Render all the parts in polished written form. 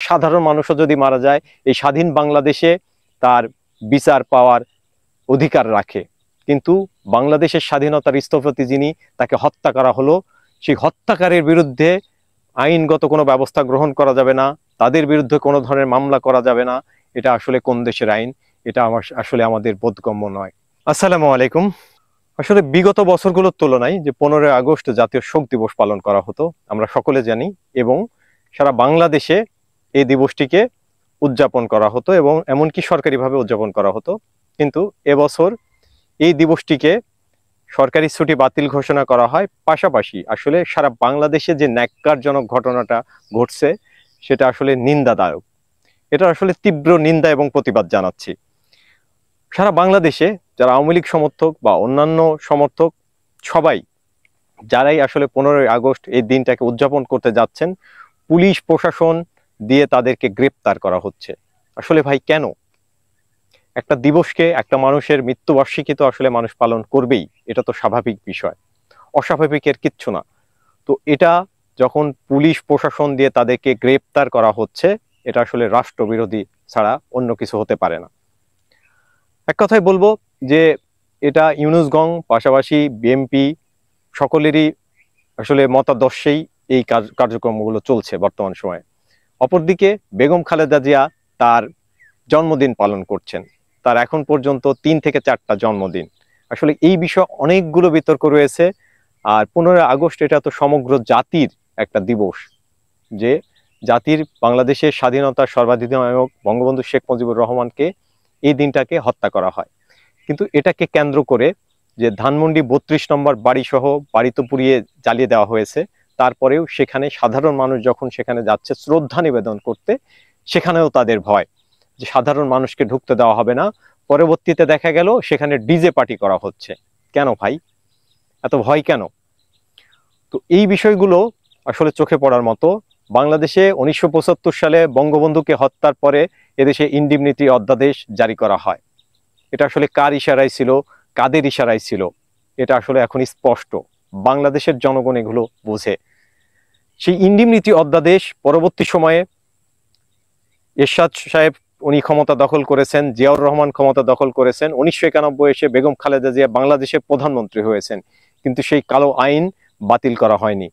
সাধারণ মানুষও যদি মারা যায় এই স্বাধীন বাংলাদেশে তার বিচার পাওয়ার অধিকার রাখে। কিন্তু বাংলাদেশের স্বাধীনতার স্থপতি যিনি, তাকে হত্যা করা হলো, সেই হত্যাকারীর বিরুদ্ধে আইনগত কোনো ব্যবস্থা গ্রহণ করা যাবে না, তাদের বিরুদ্ধে কোনো ধরনের মামলা করা যাবে না। এটা আসলে কোন দেশের আইন? এটা আসলে আমাদের বোধগম্য নয়। আসসালামু আলাইকুম। আসলে বিগত বছরগুলোর তুলনায় যে 15ই আগস্ট জাতীয় শোক দিবস পালন করা হতো আমরা সকলে জানি, এবং সারা বাংলাদেশে এই দিবসটিকে উদযাপন করা হতো এবং এমনকি সরকারিভাবে উদযাপন করা হতো। কিন্তু এবছর এই দিবসটিকে সরকারি ছুটি বাতিল ঘোষণা করা হয়। পাশাপাশি আসলে সারা বাংলাদেশে যে ন্যাক্কারজনক ঘটনাটা ঘটছে সেটা আসলে নিন্দাদায়ক। এটা আসলে তীব্র নিন্দা এবং প্রতিবাদ জানাচ্ছি। সারা বাংলাদেশে যারা আওয়ামী লীগ সমর্থক বা অন্যান্য সমর্থক সবাই, যারাই আসলে 15ই আগস্ট এই দিনটাকে উদযাপন করতে যাচ্ছেন, পুলিশ প্রশাসন দিয়ে তাদেরকে গ্রেপ্তার করা হচ্ছে। আসলে ভাই কেন? একটা দিবসকে, একটা মানুষের মৃত্যুবার্ষিকী তো আসলে মানুষ পালন করবেই, এটা তো স্বাভাবিক বিষয়, অস্বাভাবিকের কিচ্ছু না। তো এটা যখন পুলিশ প্রশাসন দিয়ে তাদেরকে গ্রেপ্তার করা হচ্ছে, এটা আসলে রাষ্ট্রবিরোধী ছাড়া অন্য কিছু হতে পারে না। এক কথায় বলবো যে এটা ইউনুসগং পাশাপাশি বিএনপি সকলেরই আসলে মতাদর্শেই এই কার্যক্রমগুলো চলছে বর্তমান সময়ে। অপরদিকে বেগম খালেদা জিয়া তার জন্মদিন পালন করছেন, তার এখন পর্যন্ত 3 থেকে 4টা জন্মদিন। আসলে এই বিষয়ে অনেকগুলো বিতর্ক রয়েছে। আর 15ই আগস্ট এটা তো সমগ্র জাতির একটা দিবস, যে জাতির বাংলাদেশের স্বাধীনতার সর্বাধিনায়ক বঙ্গবন্ধু শেখ মুজিবুর রহমানকে এই দিনটাকে হত্যা করা হয়। কিন্তু এটাকে কেন্দ্র করে যে ধানমন্ডি 32 নম্বর বাড়ি সহ বাড়ি তো পুড়িয়ে জ্বালিয়ে দেওয়া হয়েছে, তারপরেও সেখানে সাধারণ মানুষ যখন সেখানে যাচ্ছে শ্রদ্ধা নিবেদন করতে, সেখানেও তাদের ভয় যে সাধারণ মানুষকে ঢুকতে দেওয়া হবে না। পরবর্তীতে দেখা গেল সেখানে ডিজে পার্টি করা হচ্ছে। কেন ভাই, এত ভয় কেন? তো এই বিষয়গুলো আসলে চোখে পড়ার মতো। বাংলাদেশে 1975 সালে বঙ্গবন্ধুকে হত্যার পরে এদেশে ইনডিমনিটি অধ্যাদেশ জারি করা হয়। এটা আসলে কার ইশারায় ছিল, কাদের ইশারায় ছিল, এটা আসলে এখন স্পষ্ট। বাংলাদেশের জনগণ এগুলো বোঝে। সেই ইনডিমনিটি অধ্যাদেশ পরবর্তী সময়ে এরশাদ সাহেব উনি ক্ষমতা দখল করেছেন, জিয়াউর রহমান ক্ষমতা দখল করেছেন, 1991 এসে বেগম খালেদা জিয়া বাংলাদেশের প্রধানমন্ত্রী হয়েছেন, কিন্তু সেই কালো আইন বাতিল করা হয়নি।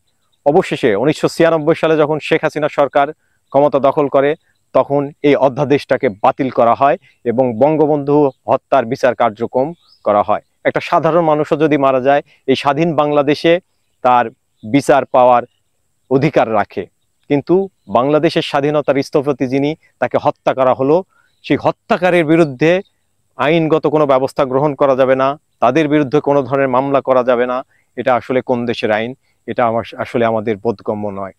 অবশেষে 1996 সালে যখন শেখ হাসিনা সরকার ক্ষমতা দখল করে, তখন এই অধ্যাদেশটাকে বাতিল করা হয় এবং বঙ্গবন্ধু হত্যার বিচার কার্যক্রম করা হয়। একটা সাধারণ মানুষও যদি মারা যায় এই স্বাধীন বাংলাদেশে তার বিচার পাওয়ার অধিকার রাখে। কিন্তু বাংলাদেশের স্বাধীনতার স্থপতি যিনি, তাকে হত্যা করা হলো, সেই হত্যাকারীর বিরুদ্ধে আইনগত কোনো ব্যবস্থা গ্রহণ করা যাবে না, তাদের বিরুদ্ধে কোনো ধরনের মামলা করা যাবে না। এটা আসলে কোন দেশের আইন? এটা আসলে আমাদের বোধগম্য নয়।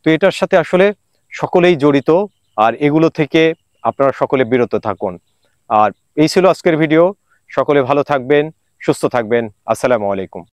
তো এটার সাথে আসলে সকলেই জড়িত, আর এগুলো থেকে আপনারা সকলে বিরত থাকুন। আর এই ছিল আজকের ভিডিও। সকলে ভালো থাকবেন, সুস্থ থাকবেন। আসসালামু আলাইকুম।